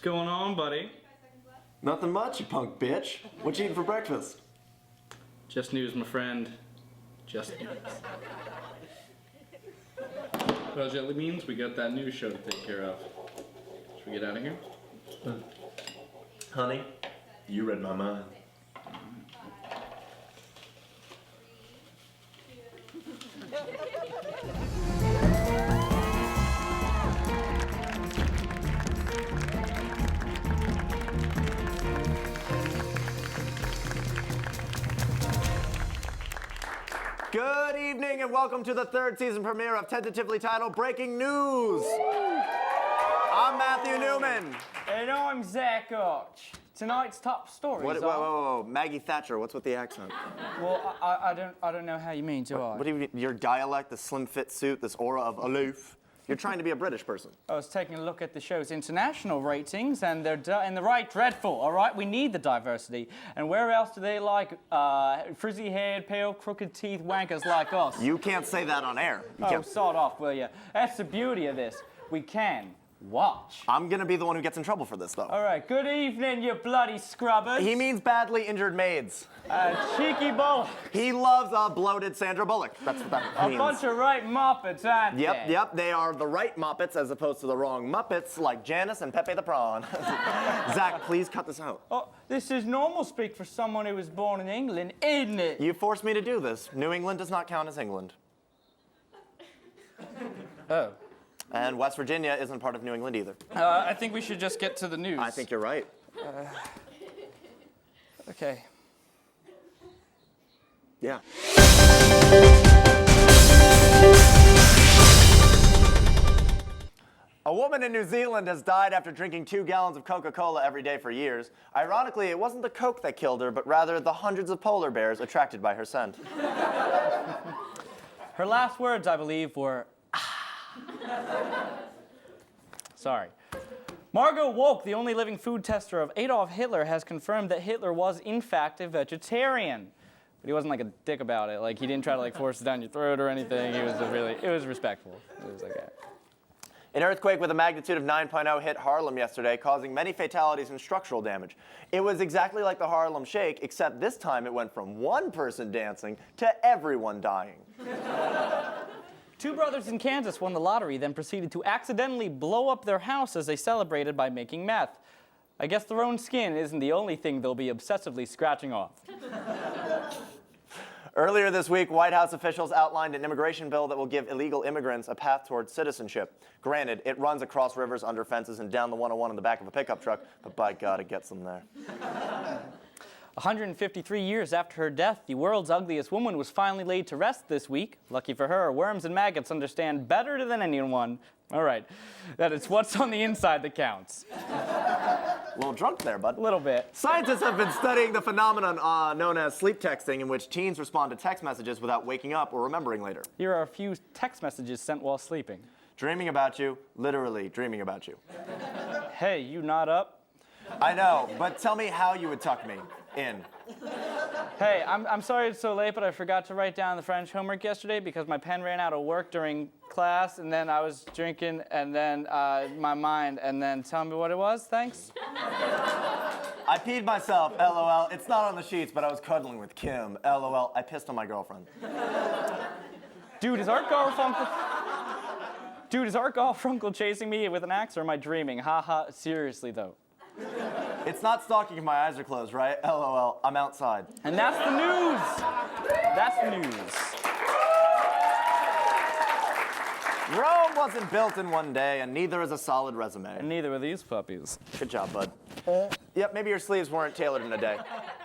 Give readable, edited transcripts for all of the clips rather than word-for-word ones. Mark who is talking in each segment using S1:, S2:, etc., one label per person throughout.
S1: going on, buddy?
S2: Nothing much, you punk bitch. What you eating for breakfast?
S1: Just news, my friend. Just news. Well, that means we got that news show to take care of. Should we get out of here?
S2: Honey, you read my mind. Good evening and welcome to the third season premiere of tentatively titled Breaking News. I'm Matthew Newman.
S3: And I'm Zach Arch. Tonight's top stories
S2: Whoa, Maggie Thatcher, what's with the accent?
S3: Well, I don't know how you mean, do I?
S2: What do you mean, your dialect, the slim fit suit, this aura of aloof? You're trying to be a British person.
S3: I was taking a look at the show's international ratings, and they're in the right dreadful, all right? We need the diversity. And where else do they like frizzy-haired, pale, crooked teeth wankers like us?
S2: You can't say that on air.
S3: Sod off, will you? That's the beauty of this. We can watch.
S2: I'm gonna be the one who gets in trouble for this, though.
S3: All right, good evening, you bloody scrubbers.
S2: He means badly injured maids.
S3: Cheeky bullock.
S2: He loves a bloated Sandra Bullock. That's what that means.
S3: A bunch of right moppets, aren't they?
S2: Yep, they are the right Muppets as opposed to the wrong Muppets, like Janice and Pepe the Prawn. Zach, please cut this out.
S3: Oh, this is normal speak for someone who was born in England, isn't it?
S2: You forced me to do this. New England does not count as England.
S3: Oh.
S2: And West Virginia isn't part of New England either.
S3: I think we should just get to the news.
S2: I think you're right.
S3: Okay.
S2: Yeah. A woman in New Zealand has died after drinking 2 gallons of Coca-Cola every day for years. Ironically, it wasn't the Coke that killed her, but rather the hundreds of polar bears attracted by her scent.
S3: Her last words, I believe, were, Sorry. Margot Wolk, the only living food tester of Adolf Hitler, has confirmed that Hitler was, in fact, a vegetarian. But he wasn't like a dick about it. Like, he didn't try to force it down your throat or anything. It was respectful. It was okay.
S2: An earthquake with a magnitude of 9.0 hit Harlem yesterday, causing many fatalities and structural damage. It was exactly like the Harlem Shake, except this time it went from one person dancing to everyone dying.
S3: 2 brothers in Kansas won the lottery, then proceeded to accidentally blow up their house as they celebrated by making meth. I guess their own skin isn't the only thing they'll be obsessively scratching off.
S2: Earlier this week, White House officials outlined an immigration bill that will give illegal immigrants a path towards citizenship. Granted, it runs across rivers, under fences, and down the 101 in the back of a pickup truck, but by God, it gets them there.
S3: 153 years after her death, the world's ugliest woman was finally laid to rest this week. Lucky for her, worms and maggots understand better than anyone, all right, that it's what's on the inside that counts.
S2: A little drunk there, bud.
S3: A little bit.
S2: Scientists have been studying the phenomenon known as sleep texting, in which teens respond to text messages without waking up or remembering later.
S3: Here are a few text messages sent while sleeping.
S2: Dreaming about you, literally dreaming about you.
S3: Hey, you not up?
S2: I know, but tell me how you would tuck me in.
S3: Hey, I'm sorry it's so late, but I forgot to write down the French homework yesterday because my pen ran out of work during class, and then I was drinking, and then my mind, and then tell me what it was, thanks.
S2: I peed myself, LOL. It's not on the sheets, but I was cuddling with Kim, LOL. I pissed on my girlfriend.
S3: Dude, is Art Garfunkel chasing me with an axe, or am I dreaming? Haha, seriously though.
S2: It's not stalking if my eyes are closed, right? LOL, I'm outside.
S3: And that's the news. That's the news.
S2: Rome wasn't built in one day, and neither is a solid resume.
S3: And neither were these puppies.
S2: Good job, bud. Yep, maybe your sleeves weren't tailored in a day.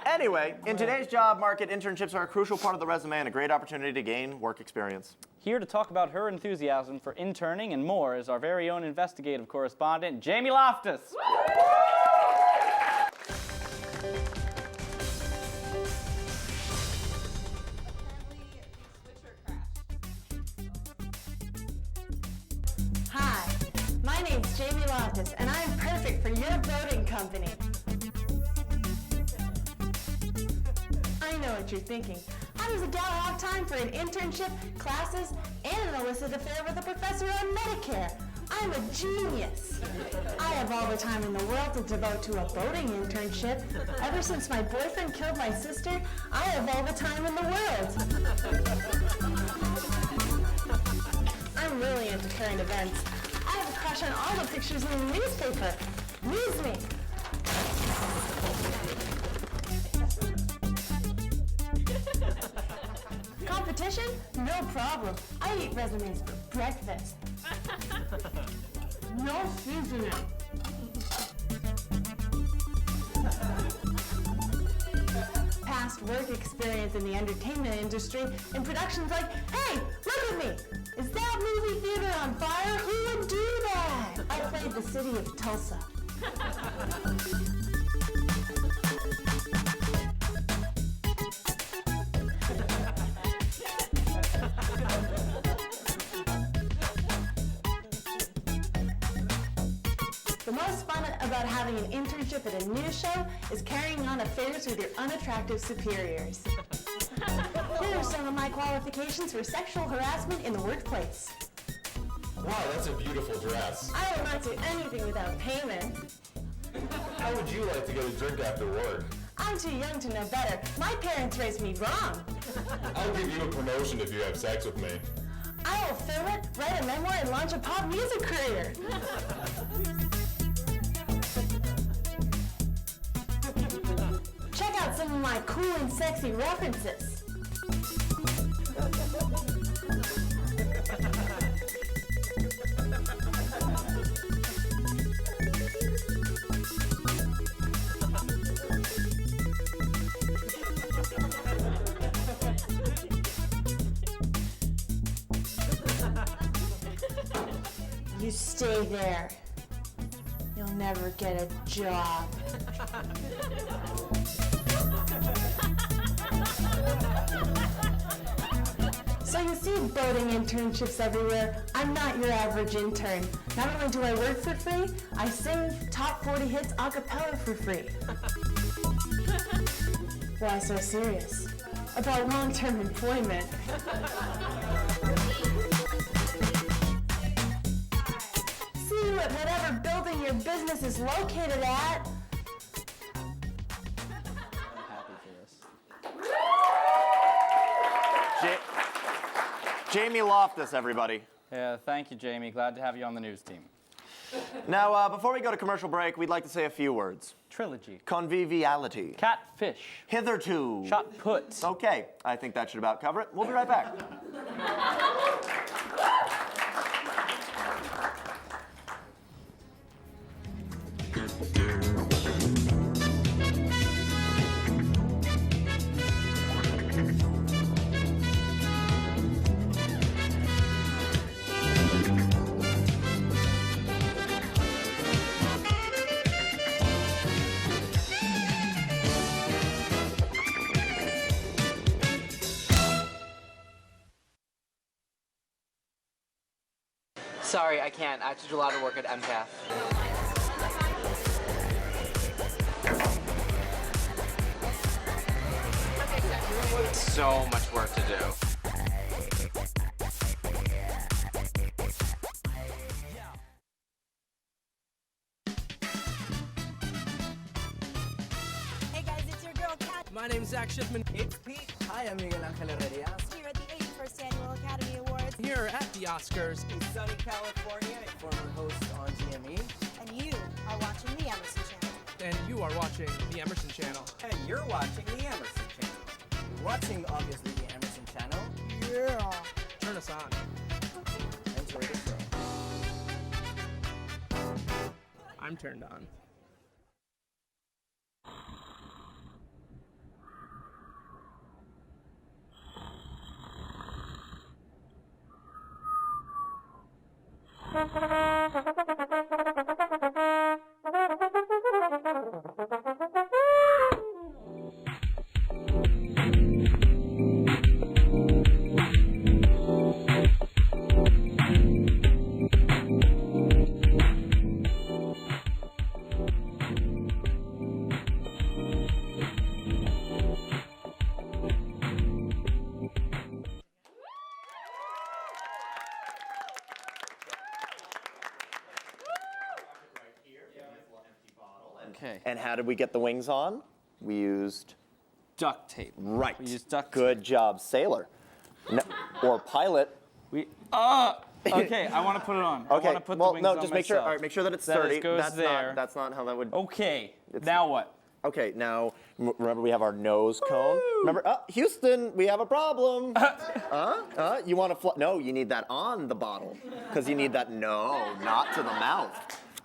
S2: Anyway, in today's job market, internships are a crucial part of the resume and a great opportunity to gain work experience.
S3: Here to talk about her enthusiasm for interning and more is our very own investigative correspondent, Jamie Loftus.
S4: Hi, my name's Jamie Loftus, and I'm perfect for your boating company. I know what you're thinking. How does a gal have time for an internship, classes, and an illicit affair with a professor on Medicare? I'm a genius. I have all the time in the world to devote to a boating internship. Ever since my boyfriend killed my sister, I have all the time in the world. I'm really into current events. I have a crush on all the pictures in the newspaper. News me. Competition? No problem. I eat resumes for breakfast. No seasoning. Past work experience in the entertainment industry and productions like, hey, look at me! Is that movie theater on fire? Who would do that? I played the city of Tulsa. The most fun about having an internship at a news show is carrying on affairs with your unattractive superiors. Here are some of my qualifications for sexual harassment in the workplace.
S5: Wow, that's a beautiful dress.
S4: I will not do anything without payment.
S5: How would you like to get a drink after work?
S4: I'm too young to know better. My parents raised me wrong.
S5: I'll give you a promotion if you have sex with me.
S4: I will film it, write a memoir, and launch a pop music career. Check out some of my cool and sexy references. You stay there. You'll never get a job. So you see boating internships everywhere. I'm not your average intern. Not only do I work for free, I sing top 40 hits a cappella for free. Why so serious? About long-term employment. See you at whatever building your business is located at.
S2: Jamie Loftus, everybody.
S3: Yeah, thank you, Jamie. Glad to have you on the news team.
S2: Now, before we go to commercial break, we'd like to say a few words.
S3: Trilogy.
S2: Conviviality.
S3: Catfish.
S2: Hitherto.
S3: Shot put.
S2: Okay, I think that should about cover it. We'll be right back.
S6: Sorry, I can't. I have to do a lot of work at MCAF. So much work to do.
S7: Hey guys, it's your girl Kat
S8: My name's Zach Schiffman.
S9: It's Pete. Hi, I'm Miguel Angel Herrera.
S7: here at the 81st Annual Academy Awards.
S8: Here at the Oscars.
S9: In sunny California, former host on GME.
S7: And you are watching the Emerson Channel.
S8: And you are watching the Emerson Channel.
S9: And you're watching the Emerson Channel. Watching, obviously, the Emerson Channel.
S7: Yeah.
S8: Turn us on.
S9: Enjoy the show.
S8: I'm turned on.
S3: Okay.
S2: And how did we get the wings on? We used
S3: Duct tape.
S2: right.
S3: We used duct tape.
S2: Good job, sailor. No, or pilot.
S3: We. Okay, I want to put it on. I
S2: Okay.
S3: want to put
S2: well,
S3: the wings
S2: no,
S3: on
S2: just make sure.
S3: myself.
S2: All right, make sure that it's
S3: That it
S2: sturdy.
S3: goes there.
S2: That's not how that would.
S3: Okay.
S2: It's-
S3: Now what?
S2: Okay, now remember we have our nose cone. Remember, Houston, we have a problem. You want to No, you need that on the bottle because you need that. No, not to the mouth.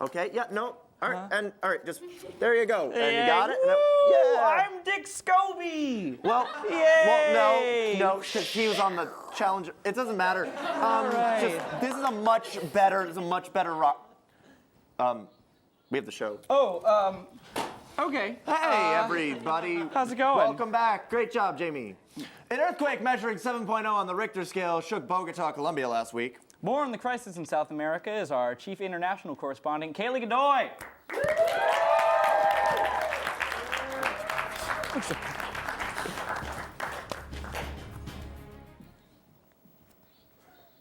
S2: Okay, yeah, no. All right, and all right, just there you go, and you got it. Yeah.
S3: I'm Dick Scobie.
S2: Well,
S3: Yay!
S2: no, because he was on the Challenger. It doesn't matter.
S3: right.
S2: This is a much better rock. We have the show.
S3: Oh, okay.
S2: Hey, everybody.
S3: How's it going?
S2: Welcome back. Great job, Jamie. An earthquake measuring 7.0 on the Richter scale shook Bogota, Colombia last week.
S3: More on the crisis in South America is our chief international correspondent, Kaylee Godoy.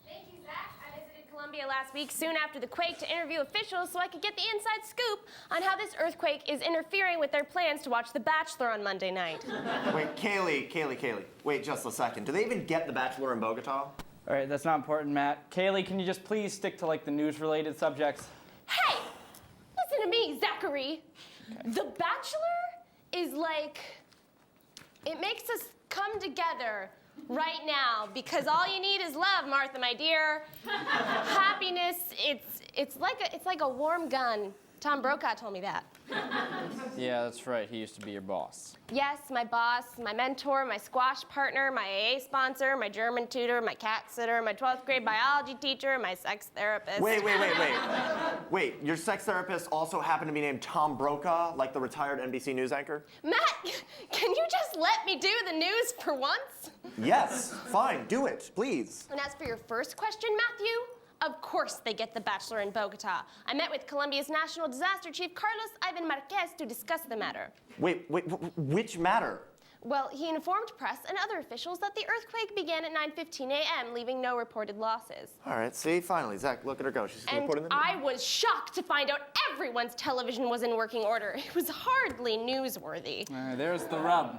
S10: Thank you, Zach. I visited Colombia last week soon after the quake to interview officials so I could get the inside scoop on how this earthquake is interfering with their plans to watch The Bachelor on Monday night.
S2: Wait, Kaylee. Wait just a second. Do they even get The Bachelor in Bogota?
S3: All right, that's not important, Matt. Kaylee, can you just please stick to like the news-related subjects?
S10: Hey! Listen to me, Zachary. Okay. The Bachelor is like, it makes us come together right now because all you need is love, Martha, my dear. Happiness, it's like a warm gun. Tom Brokaw told me that.
S3: Yeah, that's right. He used to be your boss.
S10: Yes, my boss, my mentor, my squash partner, my AA sponsor, my German tutor, my cat sitter, my 12th grade biology teacher, my sex therapist.
S2: Wait, your sex therapist also happened to be named Tom Brokaw, like the retired NBC News anchor?
S10: Matt, can you just let me do the news for once?
S2: Yes, fine, do it, please.
S10: And as for your first question, Matthew, of course they get The Bachelor in Bogota. I met with Colombia's National Disaster Chief Carlos Ivan Marquez to discuss the matter.
S2: Wait, which matter?
S10: Well, he informed press and other officials that the earthquake began at 9:15 a.m., leaving no reported losses.
S2: All right, see, finally, Zach, look at her go. She's
S10: And
S2: reporting the news.
S10: I was shocked to find out everyone's television was in working order. It was hardly newsworthy.
S3: There's the rub.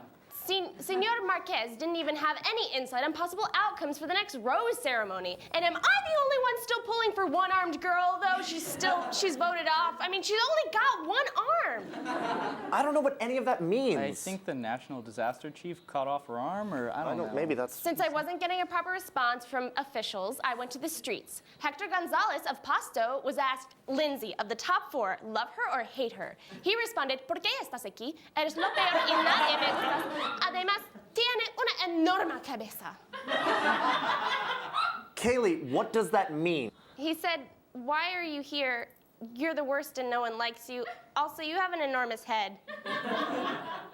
S10: Senor Marquez didn't even have any insight on possible outcomes for the next rose ceremony. And am I the only one still pulling for one-armed girl, though? She's voted off. I mean, she's only got one arm.
S2: I don't know what any of that means.
S3: I think the national disaster chief cut off her arm, or I don't know.
S2: Maybe that's...
S10: Since I wasn't getting a proper response from officials, I went to the streets. Hector Gonzalez of Pasto was asked, Lindsay, of the top four, love her or hate her? He responded, ¿Por qué estás aquí? Eres lo peor y nadie me gustas. Además, tiene una enorme cabeza.
S2: Kaylee, what does that mean?
S10: He said, why are you here? You're the worst and no one likes you. Also, you have an enormous head.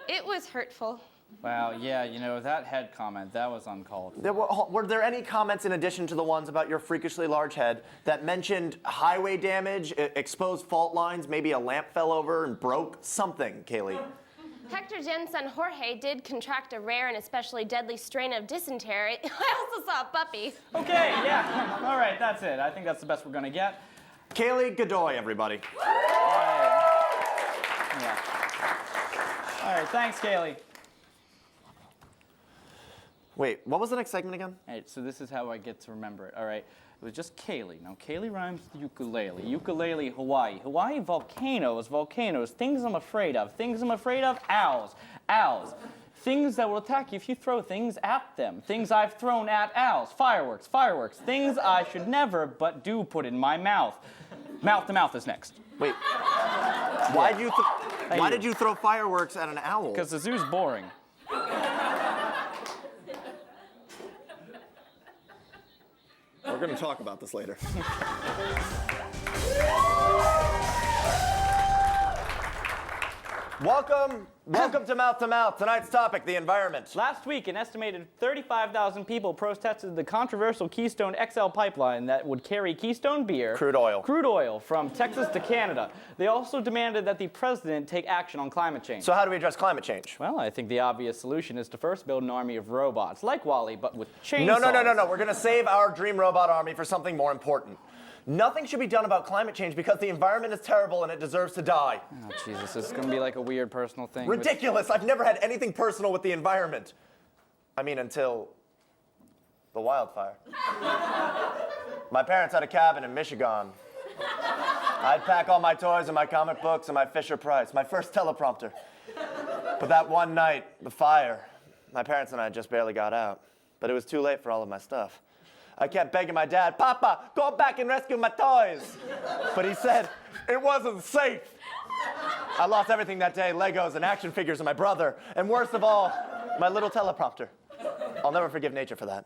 S10: It was hurtful.
S3: Wow, yeah, you know, that head comment, that was uncalled for.
S2: Were there any comments in addition to the ones about your freakishly large head that mentioned highway damage, exposed fault lines, maybe a lamp fell over and broke? Something, Kaylee.
S10: Hector Jensen Jorge did contract a rare and especially deadly strain of dysentery. I also saw a puppy.
S3: Okay, yeah, all right, that's it. I think that's the best we're gonna get.
S2: Kaylee Godoy, everybody.
S3: Yeah. All right, thanks, Kaylee.
S2: Wait, what was the next segment again?
S3: All right, so this is how I get to remember it, all right? It was just Kaylee. Now, Kaylee rhymes with ukulele. Ukulele, Hawaii. Hawaii, volcanoes. Volcanoes. Things I'm afraid of. Things I'm afraid of, owls. Owls. Things that will attack you if you throw things at them. Things I've thrown at owls. Fireworks. Fireworks. Things I should never but do put in my mouth. Mouth to mouth is next.
S2: Wait. Why did you throw fireworks at an owl?
S3: Because the zoo's boring.
S2: We're going to talk about this later. Welcome to Mouth to Mouth. Tonight's topic, the environment.
S3: Last week, an estimated 35,000 people protested the controversial Keystone XL pipeline that would carry Keystone beer,
S2: Crude oil,
S3: from Texas to Canada. They also demanded that the president take action on climate change.
S2: So how do we address climate change?
S3: Well, I think the obvious solution is to first build an army of robots, like WALL-E, but with chainsaws.
S2: No. We're going to save our dream robot army for something more important. Nothing should be done about climate change because the environment is terrible and it deserves to die.
S3: Oh, Jesus, this is gonna be like a weird personal thing.
S2: Ridiculous! I've never had anything personal with the environment. I mean, until the wildfire. My parents had a cabin in Michigan. I'd pack all my toys and my comic books and my Fisher-Price, my first teleprompter. But that one night, the fire, my parents and I just barely got out. But it was too late for all of my stuff. I kept begging my dad, Papa, go back and rescue my toys. But he said, it wasn't safe. I lost everything that day, Legos and action figures and my brother. And worst of all, my little teleprompter. I'll never forgive nature for that.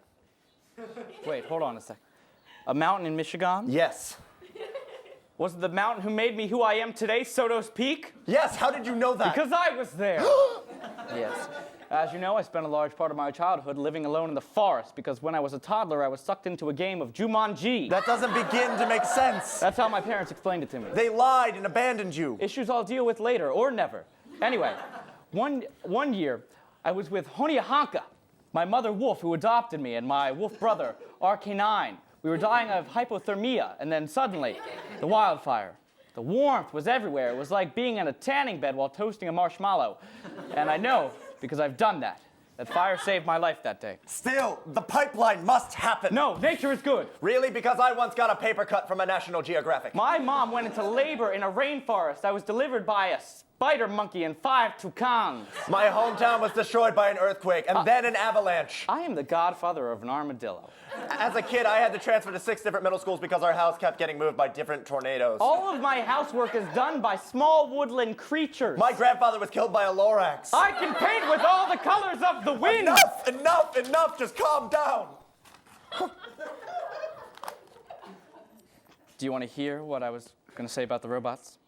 S3: Wait, hold on a sec. A mountain in Michigan?
S2: Yes.
S3: Was it the mountain who made me who I am today, Soto's Peak?
S2: Yes, how did you know that?
S3: Because I was there. Yes. As you know, I spent a large part of my childhood living alone in the forest because when I was a toddler, I was sucked into a game of Jumanji.
S2: That doesn't begin to make sense.
S3: That's how my parents explained it to me.
S2: They lied and abandoned you.
S3: Issues I'll deal with later, or never. Anyway, one year, I was with Honeyhanka, my mother wolf who adopted me, and my wolf brother, RK9. We were dying of hypothermia, and then suddenly, the wildfire. The warmth was everywhere. It was like being in a tanning bed while toasting a marshmallow. And I know, because I've done that. That fire saved my life that day.
S2: Still, the pipeline must happen.
S3: No, nature is good.
S2: Really? Because I once got a paper cut from a National Geographic.
S3: My mom went into labor in a rainforest. I was delivered by a spider monkey and 5 toucans.
S2: My hometown was destroyed by an earthquake and then an avalanche.
S3: I am the godfather of an armadillo.
S2: As a kid, I had to transfer to 6 different middle schools because our house kept getting moved by different tornadoes.
S3: All of my housework is done by small woodland creatures.
S2: My grandfather was killed by a Lorax.
S3: I can paint with all the colors of the wind.
S2: Enough, just calm down.
S3: Do you want to hear what I was going to say about the robots?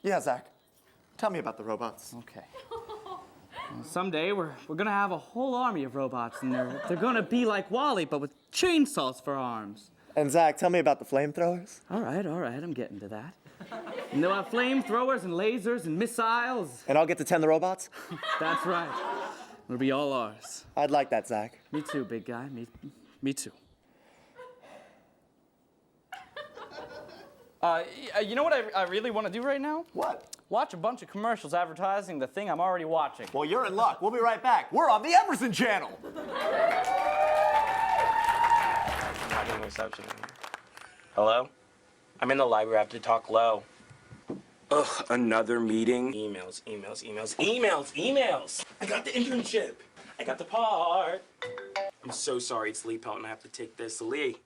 S2: Yeah, Zach. Tell me about the robots.
S3: Okay. Someday we're gonna have a whole army of robots, and they're gonna be like Wall-E, but with chainsaws for arms.
S2: And Zach, tell me about the flamethrowers.
S3: All right, I'm getting to that. And they'll have flamethrowers and lasers and missiles.
S2: And I'll get to 10 the robots?
S3: That's right. It'll be all ours.
S2: I'd like that, Zach.
S3: Me too, big guy. Me too. You know what I really want to do right now?
S2: What?
S3: Watch a bunch of commercials advertising the thing I'm already watching.
S2: Well, you're in luck. We'll be right back. We're on the Emerson Channel.
S11: Hello? I'm in the library. I have to talk low. Ugh, another meeting. Emails. I got the internship. I got the part. I'm so sorry. It's Lee Pelton. I have to take this. Lee.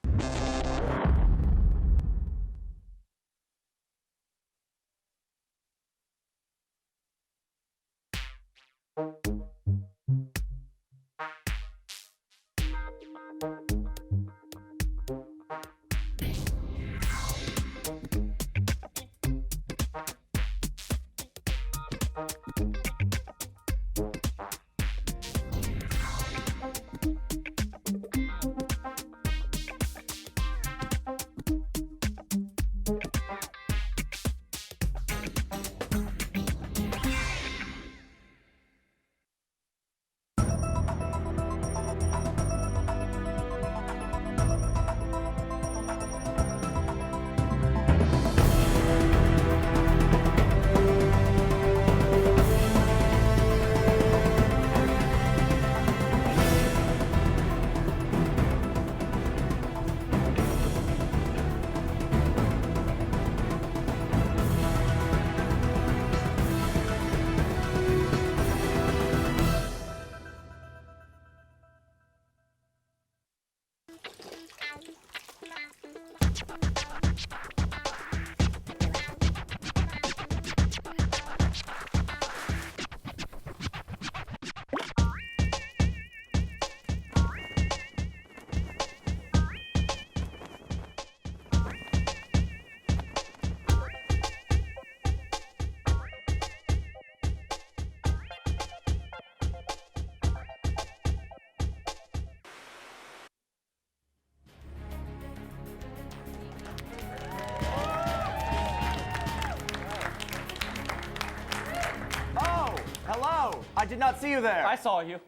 S2: I did not see you there.
S3: I saw you.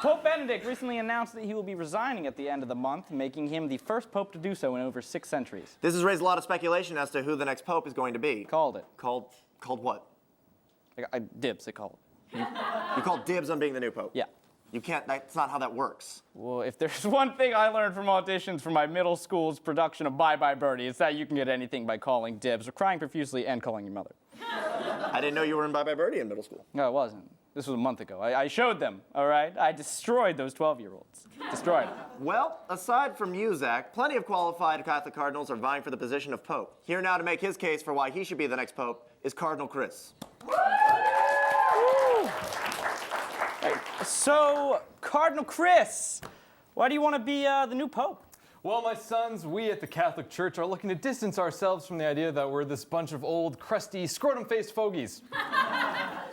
S3: Pope Benedict recently announced that he will be resigning at the end of the month, making him the first pope to do so in over 6 centuries.
S2: This has raised a lot of speculation as to who the next pope is going to be.
S3: Called it.
S2: Called what?
S3: Dibs, I called it.
S2: You called dibs on being the new pope?
S3: Yeah.
S2: You can't, that's not how that works.
S3: Well, if there's one thing I learned from auditions for my middle school's production of Bye Bye Birdie, it's that you can get anything by calling dibs or crying profusely and calling your mother.
S2: I didn't know you were in Bye Bye Birdie in middle school.
S3: No, it wasn't. This was a month ago. I showed them, all right? I destroyed those 12-year-olds. Destroyed them.
S2: Well, aside from you, Zach, plenty of qualified Catholic cardinals are vying for the position of pope. Here now to make his case for why he should be the next pope is Cardinal Chris.
S3: So, Cardinal Chris, why do you want to be the new pope?
S5: Well, my sons, we at the Catholic Church are looking to distance ourselves from the idea that we're this bunch of old, crusty, scrotum-faced fogies.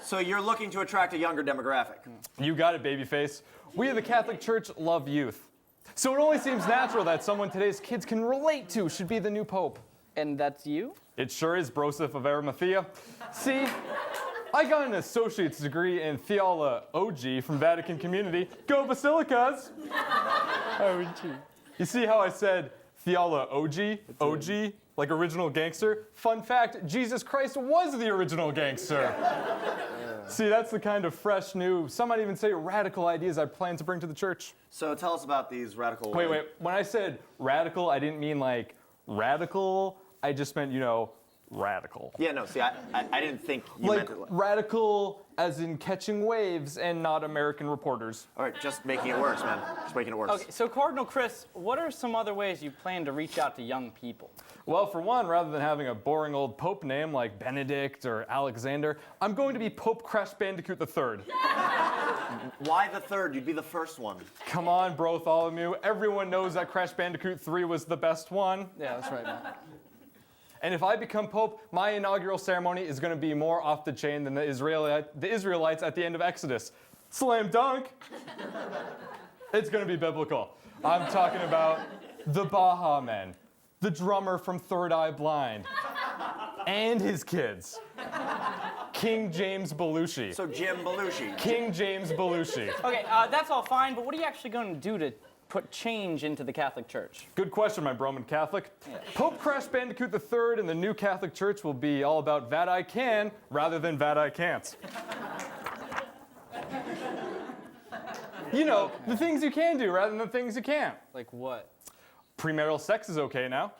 S2: So you're looking to attract a younger demographic?
S5: You got it, babyface. We at the Catholic Church love youth. So it only seems natural that someone today's kids can relate to should be the new pope.
S3: And that's you?
S5: It sure is, Broseph of Arimathea. See, I got an associate's degree in theology from Vatican Community. Go Basilicas!
S3: OG.
S5: You see how I said theology, OG, like original gangster? Fun fact, Jesus Christ was the original gangster. See, that's the kind of fresh, new, some might even say radical ideas I plan to bring to the church.
S2: So tell us about these radical...
S5: Wait. When I said radical, I didn't mean like radical. I just meant, radical.
S2: Yeah, no, see, I didn't think you
S5: Like
S2: meant it.
S5: radical as in catching waves and not American reporters.
S2: All right, just making it worse, man. Just making it worse.
S3: Okay, so Cardinal Chris, what are some other ways you plan to reach out to young people?
S5: Well, for one, rather than having a boring old pope name like Benedict or Alexander, I'm going to be Pope Crash Bandicoot III.
S2: Why the third? You'd be the first one.
S5: Come on, Bartholomew. Everyone knows that Crash Bandicoot 3 was the best one.
S3: Yeah, that's right, man.
S5: And if I become pope, my inaugural ceremony is going to be more off the chain than the Israelites at the end of Exodus. Slam dunk! It's going to be biblical. I'm talking about the Baha Men, the drummer from Third Eye Blind, and his kids. King James Belushi.
S2: So Jim Belushi.
S5: King James Belushi.
S3: Okay, that's all fine, but what are you actually going to do to put change into the Catholic Church?
S5: Good question, my Roman Catholic. Pope Crash Bandicoot III and the new Catholic Church will be all about that I can rather than that I can't. The things you can do rather than the things you can't.
S3: Like what?
S5: Premarital sex is okay now.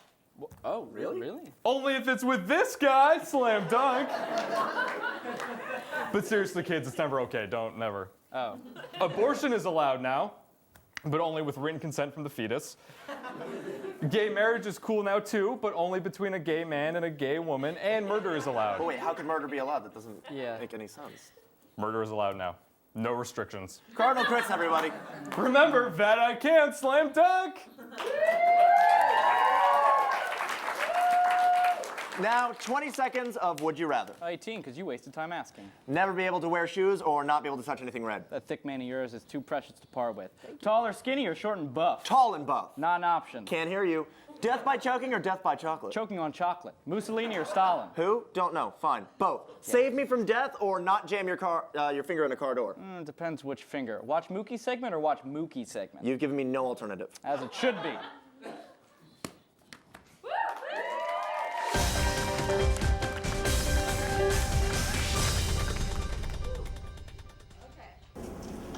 S3: Oh, really?
S5: Only if it's with this guy, slam dunk. But seriously, kids, it's never okay. Never.
S3: Oh.
S5: Abortion is allowed now, but only with written consent from the fetus. Gay marriage is cool now too, but only between a gay man and a gay woman, and murder is allowed.
S2: But wait, how could murder be allowed? That doesn't
S3: Yeah.
S2: make any sense.
S5: Murder is allowed now. No restrictions.
S2: Cardinal Chris, everybody.
S5: Remember, that I can't, slam dunk!
S2: Now, 20 seconds of Would You Rather.
S3: 18, because you wasted time asking.
S2: Never be able to wear shoes or not be able to touch anything red.
S3: That thick man of yours is too precious to part with. Tall or skinny or short and buff?
S2: Tall and buff.
S3: Not an option.
S2: Can't hear you. Death by choking or death by chocolate?
S3: Choking on chocolate. Mussolini or Stalin?
S2: Who? Don't know. Fine. Both. Save me from death or not jam your finger in a car door?
S3: It depends which finger. Watch Mookie segment or watch Mookie segment?
S2: You've given me no alternative.
S3: As it should be.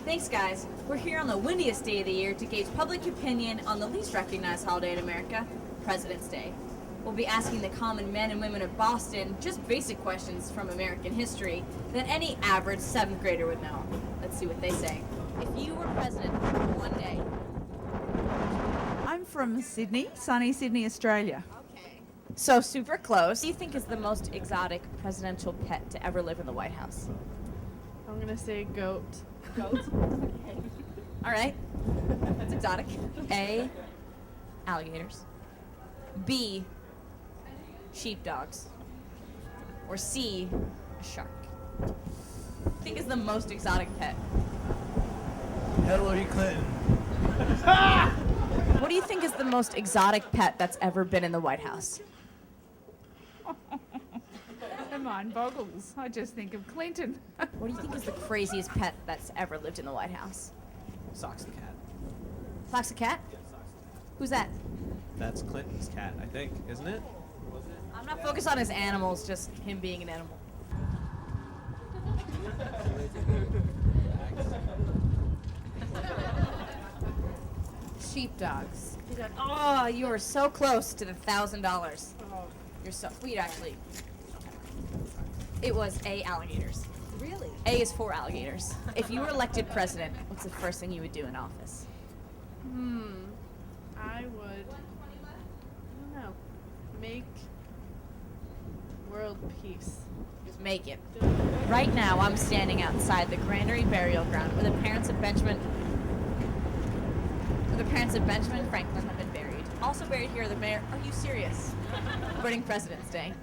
S12: Thanks, guys. We're here on the windiest day of the year to gauge public opinion on the least recognized holiday in America, President's Day. We'll be asking the common men and women of Boston just basic questions from American history that any average 7th grader would know. Let's see what they say. If you were president for one day.
S13: I'm from Sydney, sunny Sydney, Australia.
S12: Okay. So super close. What do you think is the most exotic presidential pet to ever live in the White House?
S14: I'm gonna say goat.
S12: Goat? Okay. All right. That's exotic. A, alligators. B, sheepdogs. Or C, a shark. What do you think is the most exotic pet?
S9: Hillary Clinton.
S12: What do you think is the most exotic pet that's ever been in the White House?
S13: My mind boggles. I just think of Clinton.
S12: What do you think is the craziest pet that's ever lived in the White House?
S15: Socks the cat.
S12: Fox the cat? Who's that?
S15: That's Clinton's cat, I think, isn't it?
S12: I'm not focused on his animals, just him being an animal. Sheepdogs. Oh, you were so close to the $1,000. You're so sweet, actually. It was A, alligators.
S7: Really?
S12: A is for alligators. If you were elected president, what's the first thing you would do in office?
S14: I would, I don't know, make world peace.
S12: Just make it. Right now, I'm standing outside the Granary Burial Ground where the parents of Benjamin Franklin have been buried. Also buried here are the mayor. Are you serious? Burning President's Day.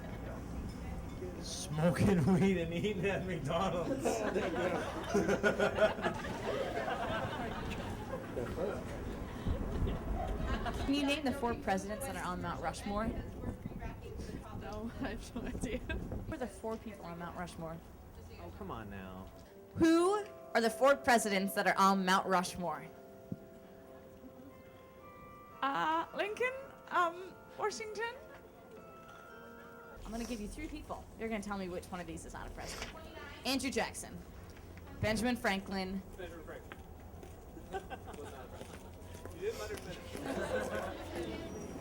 S15: Smoking weed and eating at McDonald's.
S12: Can you name the 4 presidents that are on Mount Rushmore?
S14: No, I have no idea.
S12: Who are the 4 people on Mount Rushmore?
S15: Oh, come on now.
S12: Who are the 4 presidents that are on Mount Rushmore?
S13: Lincoln, Washington.
S12: I'm gonna give you 3 people. You're gonna tell me which one of these is not a president. Andrew Jackson, Benjamin Franklin.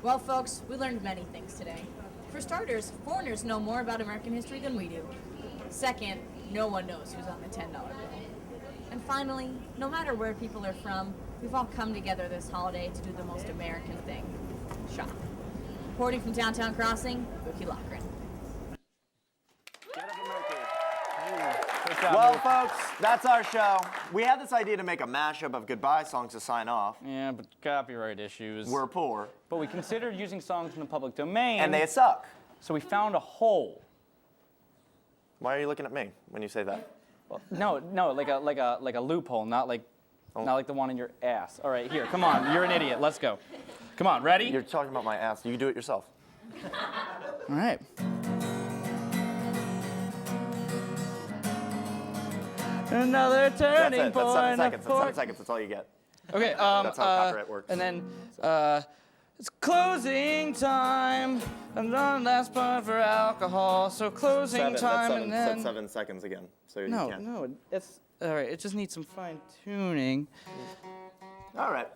S12: Well, folks, we learned many things today. For starters, foreigners know more about American history than we do. Second, no one knows who's on the $10 bill. And finally, no matter where people are from, we've all come together this holiday to do the most American thing, shop. Reporting from Downtown Crossing, Buki Lochran.
S2: Well, folks, that's our show. We had this idea to make a mashup of goodbye songs to sign off.
S3: Yeah, but copyright issues.
S2: We're poor.
S3: But we considered using songs in the public domain.
S2: And they suck.
S3: So we found a hole.
S2: Why are you looking at me when you say that?
S3: Well, no, like a loophole, not like the one in your ass. All right, here, come on, you're an idiot. Let's go. Come on, ready?
S2: You're talking about my ass. You do it yourself.
S3: All right. Another turning point.
S2: That's 7 seconds. That's 7 seconds. That's all you get.
S3: Okay.
S2: That's how copyright works.
S3: And then it's closing time, and one last point for alcohol. So closing time, and then.
S2: That's 7 seconds again. So you
S3: No,
S2: can't.
S3: no, it's all right. It just needs some fine tuning.
S2: All right.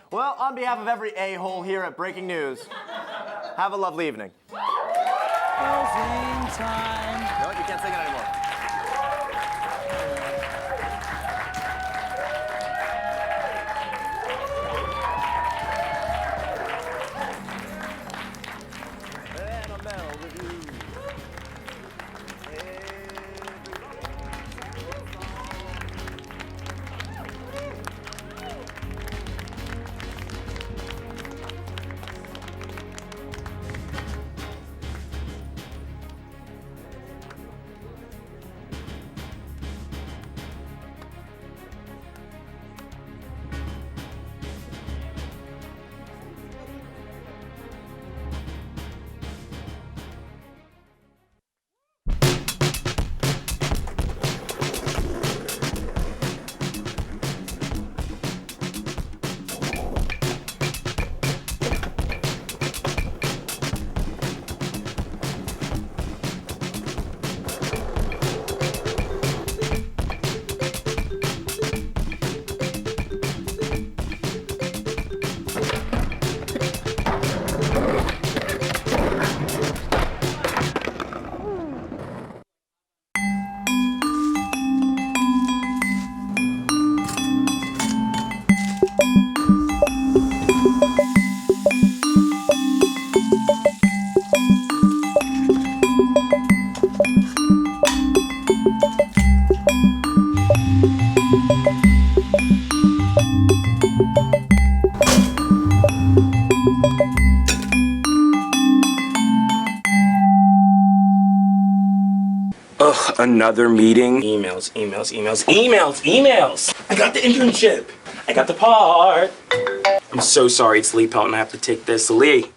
S2: Well, on behalf of every a-hole here at Breaking News, have a lovely evening.
S3: Closing time.
S2: No, you can't sing it anymore.
S11: Ugh, another meeting. Emails. I got the internship. I got the part. I'm so sorry it's Lee Pelton. I have to take this. Lee,